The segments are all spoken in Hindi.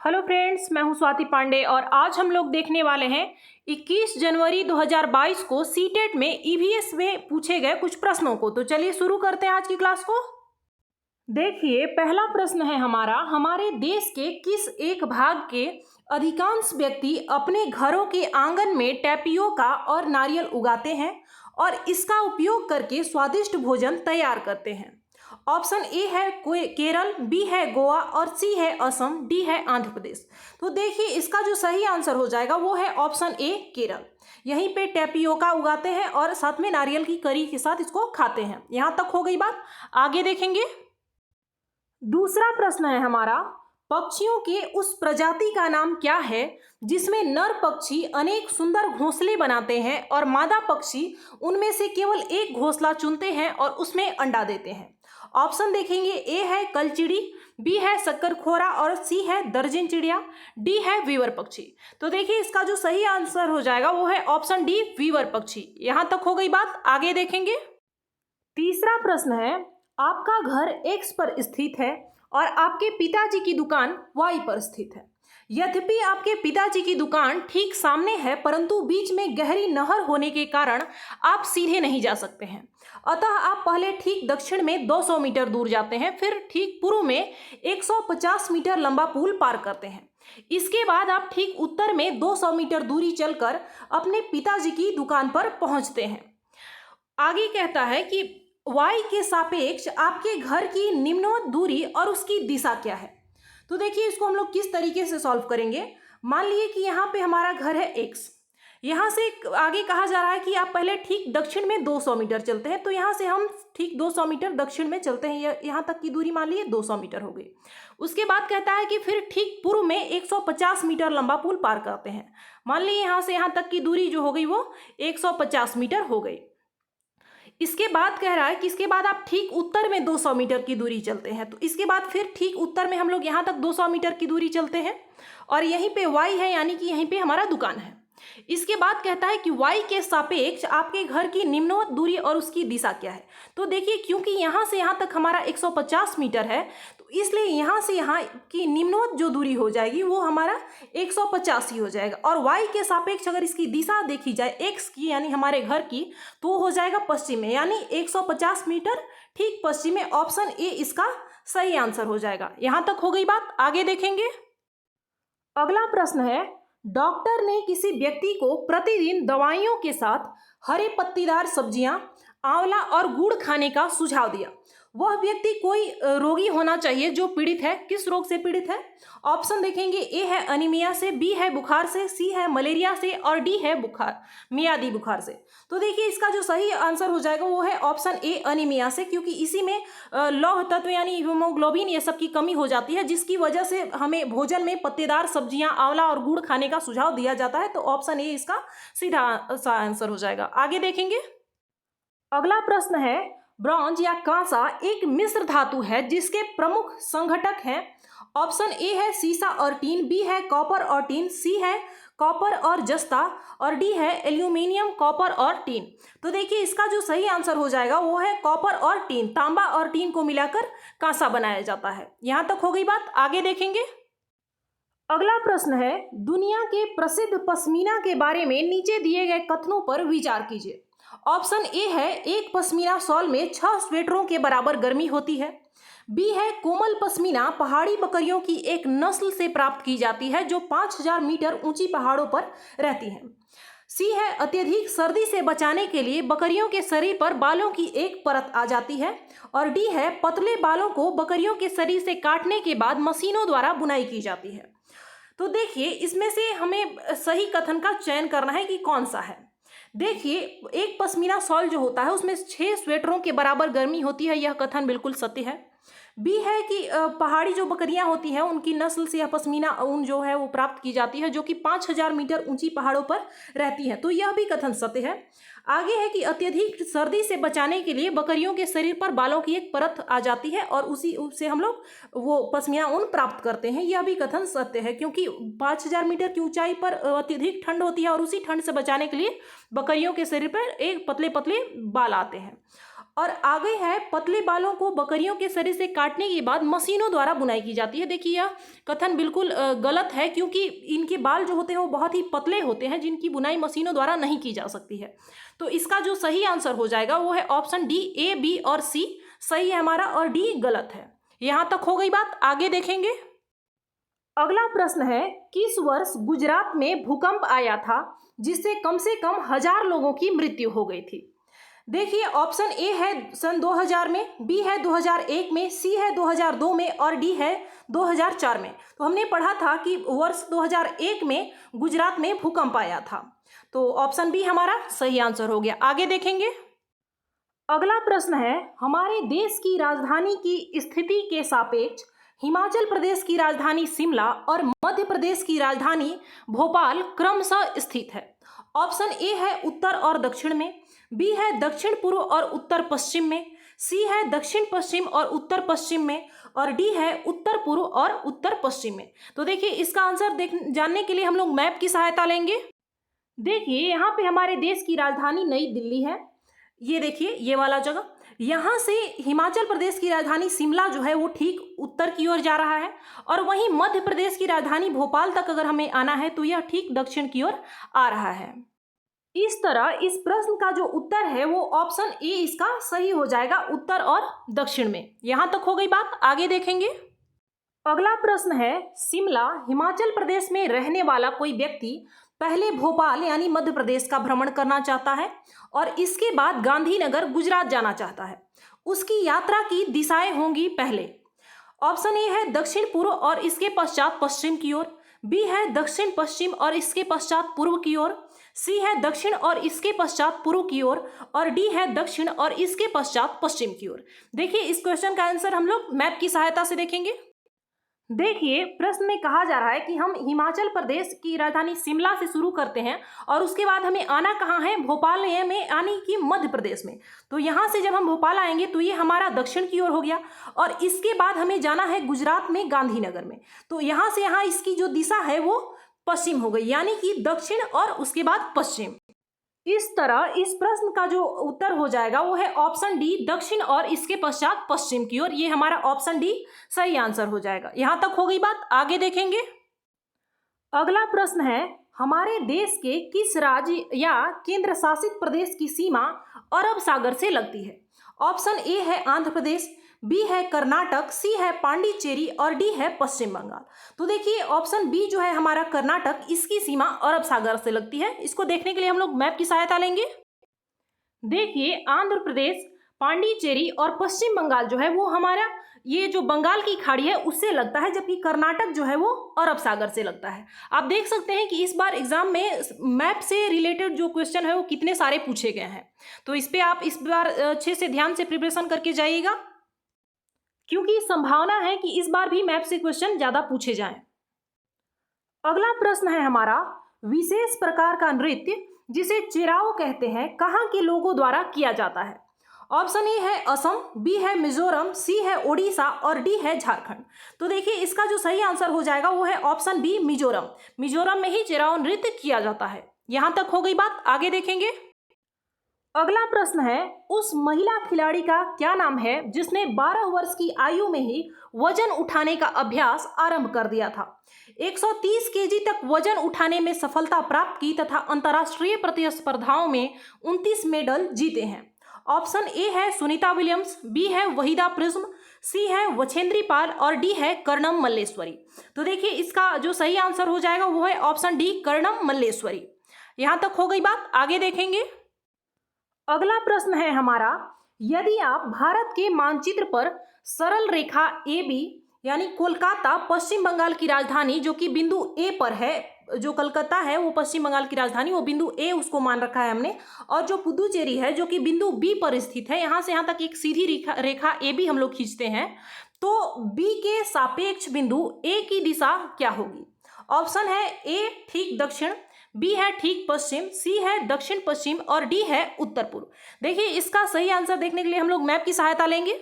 हेलो फ्रेंड्स, मैं हूं स्वाति पांडे और आज हम लोग देखने वाले हैं 21 जनवरी 2022 को सीटेट में ईवीएस में पूछे गए कुछ प्रश्नों को। तो चलिए शुरू करते हैं आज की क्लास को। देखिए, पहला प्रश्न है हमारे देश के किस एक भाग के अधिकांश व्यक्ति अपने घरों के आंगन में टैपियोका और नारियल उगाते हैं और इसका उपयोग करके स्वादिष्ट भोजन तैयार करते हैं। ऑप्शन ए है केरल, बी है गोवा और सी है असम, डी है आंध्र प्रदेश। तो देखिए, इसका जो सही आंसर हो जाएगा वो है ऑप्शन ए केरल। यहीं पे टैपियोका उगाते हैं और साथ में नारियल की करी के साथ इसको खाते हैं। यहां तक हो गई बात, आगे देखेंगे। दूसरा प्रश्न है पक्षियों के उस प्रजाति का नाम क्या है जिसमें नर पक्षी अनेक सुंदर घोंसले बनाते हैं और मादा पक्षी उनमें से केवल एक घोंसला चुनते हैं और उसमें अंडा देते हैं। ऑप्शन देखेंगे, ए है कलचिड़ी, बी है शक्करखोरा और सी है दर्जन चिड़िया, डी है वीवर पक्षी। तो देखिए, इसका जो सही आंसर हो जाएगा वो है ऑप्शन डी वीवर पक्षी। यहां तक हो गई बात, आगे देखेंगे। तीसरा प्रश्न है, आपका घर एक्स पर स्थित है और आपके पिताजी की दुकान वाई पर स्थित है। यद्यपि आपके पिताजी की दुकान ठीक सामने है, परंतु बीच में गहरी नहर होने के कारण आप सीधे नहीं जा सकते हैं। अतः आप पहले ठीक दक्षिण में 200 मीटर दूर जाते हैं, फिर ठीक पूर्व में 150 मीटर लंबा पुल पार करते हैं। इसके बाद आप ठीक उत्तर में 200 मीटर दूरी चलकर अपने पिताजी की दुकान पर पहुंचते हैं। आगे कहता है कि y के सापेक्ष आपके घर की निम्नवत दूरी और उसकी दिशा क्या है। तो देखिए, इसको हम लोग किस तरीके से सॉल्व करेंगे। मान लिए कि यहाँ पे हमारा घर है x, यहाँ से आगे कहा जा रहा है कि आप पहले ठीक दक्षिण में 200 मीटर चलते हैं। तो यहाँ से हम ठीक 200 मीटर दक्षिण में चलते हैं, यहाँ तक की दूरी मान लिए 200 मीटर हो गई। उसके बाद कहता है कि फिर ठीक पूर्व में 150 मीटर लंबा पुल पार करते हैं। मान लिए यहाँ से यहाँ तक की दूरी जो हो गई वो 150 मीटर हो गई। इसके बाद कह रहा है कि इसके बाद आप ठीक उत्तर में 200 मीटर की दूरी चलते हैं। तो इसके बाद फिर ठीक उत्तर में हम लोग यहाँ तक 200 मीटर की दूरी चलते हैं और यहीं पे y है, यानी कि यहीं पे हमारा दुकान है। इसके बाद कहता है कि y के सापेक्ष आपके घर की निम्नवत दूरी और उसकी दिशा क्या है। तो देखिए, क्योंकि यहाँ से यहाँ तक हमारा 150 मीटर है, तो इसलिए यहाँ से यहाँ की निम्नवत जो दूरी हो जाएगी वो हमारा 150 ही हो जाएगा। और y के सापेक्ष अगर इसकी दिशा देखी जाए x की, यानी हमारे घर की, तो हो जाएगा पश्चिम में, यानी 150 मीटर ठीक पश्चिम में। ऑप्शन ए इसका सही आंसर हो जाएगा। यहाँ तक हो गई बात, आगे देखेंगे। अगला प्रश्न है, डॉक्टर ने किसी व्यक्ति को प्रतिदिन दवाइयों के साथ हरे पत्तीदार सब्जियां, आंवला और गुड़ खाने का सुझाव दिया। वह व्यक्ति कोई रोगी होना चाहिए जो पीड़ित है। किस रोग से पीड़ित है? ऑप्शन देखेंगे, ए है अनीमिया से, बी है बुखार से, सी है मलेरिया से और डी है मियादी बुखार से। तो देखिए, इसका जो सही आंसर हो जाएगा वो है ऑप्शन ए अनीमिया से, क्योंकि इसी में लौह तत्व यानी हीमोग्लोबिन ये सब की कमी हो जाती है, जिसकी वजह से हमें भोजन में पत्तेदार सब्जियां, आंवला और गुड़ खाने का सुझाव दिया जाता है। तो ऑप्शन ए इसका सीधा आंसर हो जाएगा। आगे देखेंगे। अगला प्रश्न है, ब्रॉन्ज या कांसा एक मिश्र धातु है जिसके प्रमुख संघटक हैं। ऑप्शन ए है सीसा और टीन, बी है कॉपर और टीन, सी है कॉपर और जस्ता और डी है एल्यूमिनियम, कॉपर और टीन। तो देखिए, इसका जो सही आंसर हो जाएगा वो है कॉपर और टीन। तांबा और टीन को मिलाकर कांसा बनाया जाता है। यहां तक हो गई बात, आगे देखेंगे। अगला प्रश्न है, दुनिया के प्रसिद्ध पश्मीना के बारे में नीचे दिए गए कथनों पर विचार कीजिए। ऑप्शन ए है, एक पश्मीना शॉल में 6 स्वेटरों के बराबर गर्मी होती है। बी है, कोमल पश्मीना पहाड़ी बकरियों की एक नस्ल से प्राप्त की जाती है जो 5000 मीटर ऊंची पहाड़ों पर रहती हैं। सी है, अत्यधिक सर्दी से बचाने के लिए बकरियों के शरीर पर बालों की एक परत आ जाती है। और डी है, पतले बालों को बकरियों के शरीर से काटने के बाद मशीनों द्वारा बुनाई की जाती है। तो देखिए, इसमें से हमें सही कथन का चयन करना है कि कौन सा है। देखिए, एक पश्मीना शॉल जो होता है उसमें 6 स्वेटरों के बराबर गर्मी होती है, यह कथन बिल्कुल सत्य है। बी है कि पहाड़ी जो बकरियां होती हैं उनकी नस्ल से यह पश्मीना ऊन जो है वो प्राप्त की जाती है, जो कि 5000 मीटर ऊंची पहाड़ों पर रहती है। तो यह भी कथन सत्य है। आगे है कि अत्यधिक सर्दी से बचाने के लिए बकरियों के शरीर पर बालों की एक परत आ जाती है और उसी से हम लोग वो पश्मीना ऊन प्राप्त करते हैं। यह भी कथन सत्य है, क्योंकि 5000 मीटर की ऊंचाई पर अत्यधिक ठंड होती है और उसी ठंड से बचाने के लिए बकरियों के शरीर पर एक पतले पतले बाल आते हैं। और आगे है पतले बालों को बकरियों के शरीर से काटने के बाद मशीनों द्वारा बुनाई की जाती है। देखिए यह कथन बिल्कुल गलत है, क्योंकि इनके बाल जो होते हैं वो बहुत ही पतले होते हैं, जिनकी बुनाई मशीनों द्वारा नहीं की जा सकती है। तो इसका जो सही आंसर हो जाएगा वो है ऑप्शन डी। ए, बी और सी सही है हमारा और डी गलत है। यहां तक हो गई बात, आगे देखेंगे। अगला प्रश्न है, किस वर्ष गुजरात में भूकंप आया था जिससे कम से कम 1000 लोगों की मृत्यु हो गई थी? देखिए ऑप्शन ए है सन 2000 में, बी है 2001 में, सी है 2002 में और डी है 2004 में। तो हमने पढ़ा था कि वर्ष 2001 में गुजरात में भूकंप आया था, तो ऑप्शन बी हमारा सही आंसर हो गया। आगे देखेंगे। अगला प्रश्न है, हमारे देश की राजधानी की स्थिति के सापेक्ष हिमाचल प्रदेश की राजधानी शिमला और मध्य प्रदेश की राजधानी भोपाल क्रमशः स्थित है। ऑप्शन ए है उत्तर और दक्षिण में, बी है दक्षिण पूर्व और उत्तर पश्चिम में, सी है दक्षिण पश्चिम और उत्तर पश्चिम में और डी है उत्तर पूर्व और उत्तर पश्चिम में। तो देखिए इसका आंसर जानने के लिए हम लोग मैप की सहायता लेंगे। देखिए यहाँ पे हमारे देश की राजधानी नई दिल्ली है, ये देखिए ये वाला जगह। यहाँ से हिमाचल प्रदेश की राजधानी शिमला जो है वो ठीक उत्तर की ओर जा रहा है, और वहीं मध्य प्रदेश की राजधानी भोपाल तक अगर हमें आना है तो यह ठीक दक्षिण की ओर आ रहा है। इस तरह इस प्रश्न का जो उत्तर है वो ऑप्शन ए इसका सही हो जाएगा, उत्तर और दक्षिण में। यहां तक हो गई बात, आगे देखेंगे। अगला प्रश्न है, शिमला हिमाचल प्रदेश में रहने वाला कोई व्यक्ति पहले भोपाल यानी मध्य प्रदेश का भ्रमण करना चाहता है और इसके बाद गांधीनगर गुजरात जाना चाहता है। उसकी यात्रा की दिशाएं होंगी पहले। ऑप्शन ए है दक्षिण पूर्व और इसके पश्चात पश्चिम की ओर, बी है दक्षिण पश्चिम और इसके पश्चात पूर्व की ओर, सी है दक्षिण और इसके पश्चात पूर्व की ओर और डी है दक्षिण और इसके पश्चात पश्चिम की ओर। देखिए इस क्वेश्चन का आंसर हम लोग मैप की सहायता से देखेंगे। देखिए प्रश्न में कहा जा रहा है कि हम हिमाचल प्रदेश की राजधानी शिमला से शुरू करते हैं और उसके बाद हमें आना कहाँ है, भोपाल में यानी कि मध्य प्रदेश में। तो यहाँ से जब हम भोपाल आएंगे तो ये हमारा दक्षिण की ओर हो गया और इसके बाद हमें जाना है गुजरात में गांधीनगर में। तो यहाँ से यहाँ इसकी जो दिशा है वो पश्चिम हो गई, यानी कि दक्षिण और उसके बाद पश्चिम। इस तरह इस प्रश्न का जो उत्तर हो जाएगा वो है ऑप्शन डी, दक्षिण और इसके पश्चात पश्चिम की ओर। ये हमारा ऑप्शन डी सही आंसर हो जाएगा। यहां तक हो गई बात, आगे देखेंगे। अगला प्रश्न है, हमारे देश के किस राज्य या केंद्र शासित प्रदेश की सीमा अरब सागर से लगती है? ऑप्शन ए है आंध्र प्रदेश, बी है कर्नाटक, सी है पांडिचेरी और डी है पश्चिम बंगाल। तो देखिए ऑप्शन बी जो है हमारा कर्नाटक, इसकी सीमा अरब सागर से लगती है। इसको देखने के लिए हम लोग मैप की सहायता लेंगे। देखिए आंध्र प्रदेश, पांडिचेरी और पश्चिम बंगाल जो है वो हमारा ये जो बंगाल की खाड़ी है उससे लगता है, जबकि कर्नाटक जो है वो अरब सागर से लगता है। आप देख सकते हैं कि इस बार एग्जाम में मैप से रिलेटेड जो क्वेश्चन है वो कितने सारे पूछे गए हैं, तो इस पे आप इस बार अच्छे से ध्यान से प्रिपरेशन करके जाइएगा, क्योंकि संभावना है कि इस बार भी मैप से क्वेश्चन ज्यादा पूछे जाएं। अगला प्रश्न है हमारा, विशेष प्रकार का नृत्य जिसे चिराओ कहते हैं कहाँ के लोगों द्वारा किया जाता है? ऑप्शन ए है असम, बी है मिजोरम, सी है ओडिशा और डी है झारखंड। तो देखिए इसका जो सही आंसर हो जाएगा वो है ऑप्शन बी, मिजोरम। मिजोरम में ही चिराओ नृत्य किया जाता है। यहां तक हो गई बात, आगे देखेंगे। अगला प्रश्न है, उस महिला खिलाड़ी का क्या नाम है जिसने 12 वर्ष की आयु में ही वजन उठाने का अभ्यास आरंभ कर दिया था, 130 केजी तक वजन उठाने में सफलता प्राप्त की तथा अंतर्राष्ट्रीय प्रतिस्पर्धाओं में 29 मेडल जीते हैं? ऑप्शन ए है सुनीता विलियम्स, बी है वहीदा प्रिज्म, सी है वछेंद्री पाल और डी है कर्णम मल्लेश्वरी। तो देखिए इसका जो सही आंसर हो जाएगा वो है ऑप्शन डी, कर्णम मल्लेश्वरी। यहां तक हो गई बात, आगे देखेंगे। अगला प्रश्न है हमारा, यदि आप भारत के मानचित्र पर सरल रेखा ए बी यानी कोलकाता पश्चिम बंगाल की राजधानी जो कि बिंदु ए पर है, जो कलकत्ता है वो पश्चिम बंगाल की राजधानी, वो बिंदु ए उसको मान रखा है हमने, और जो पुदुचेरी है जो कि बिंदु बी पर स्थित है, यहाँ से यहाँ तक एक सीधी रेखा ए बी हम लोग खींचते हैं, तो बी के सापेक्ष बिंदु ए की दिशा क्या होगी? ऑप्शन है ए ठीक दक्षिण, बी है ठीक पश्चिम, सी है दक्षिण पश्चिम और डी है उत्तर पूर्व। देखिए इसका सही आंसर देखने के लिए हम लोग मैप की सहायता लेंगे।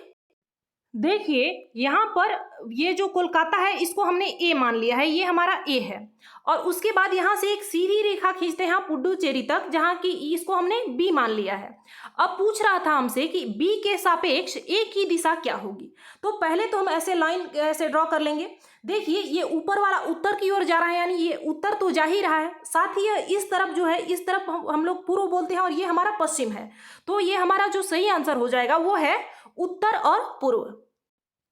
देखिए यहाँ पर ये जो कोलकाता है इसको हमने ए मान लिया है, ये हमारा ए है। और उसके बाद यहाँ से एक सीधी रेखा खींचते हैं पुडुचेरी तक, जहाँ की इसको हमने बी मान लिया है। अब पूछ रहा था हमसे कि बी के सापेक्ष ए की दिशा क्या होगी। तो पहले तो हम ऐसे लाइन ऐसे ड्रॉ कर लेंगे। देखिए ये ऊपर वाला उत्तर की ओर जा रहा है, यानी ये उत्तर तो जा ही रहा है, साथ ही इस तरफ जो है, इस तरफ हम लोग पूर्व बोलते हैं और ये हमारा पश्चिम है। तो ये हमारा जो सही आंसर हो जाएगा वो है उत्तर और पूर्व।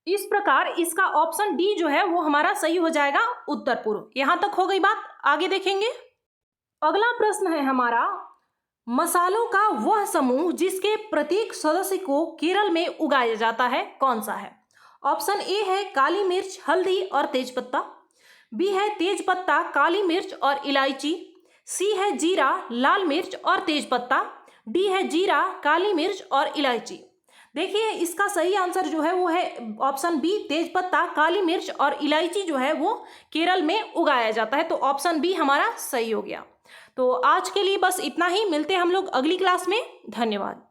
इस प्रकार इसका ऑप्शन डी जो है वो हमारा सही हो जाएगा, उत्तर पूर्व। यहां तक हो गई बात, आगे देखेंगे। अगला प्रश्न है हमारा, मसालों का वह समूह जिसके प्रत्येक सदस्य को केरल में उगाया जाता है कौन सा है। ऑप्शन ए है काली मिर्च, हल्दी और तेजपत्ता। बी है तेजपत्ता, काली मिर्च और इलायची। सी है जीरा, लाल मिर्च और तेजपत्ता। डी है जीरा, काली मिर्च और इलायची। देखिए इसका सही आंसर जो है वो है ऑप्शन बी, तेजपत्ता, काली मिर्च और इलायची जो है वो केरल में उगाया जाता है। तो ऑप्शन बी हमारा सही हो गया। तो आज के लिए बस इतना ही, मिलते हैं हम लोग अगली क्लास में। धन्यवाद।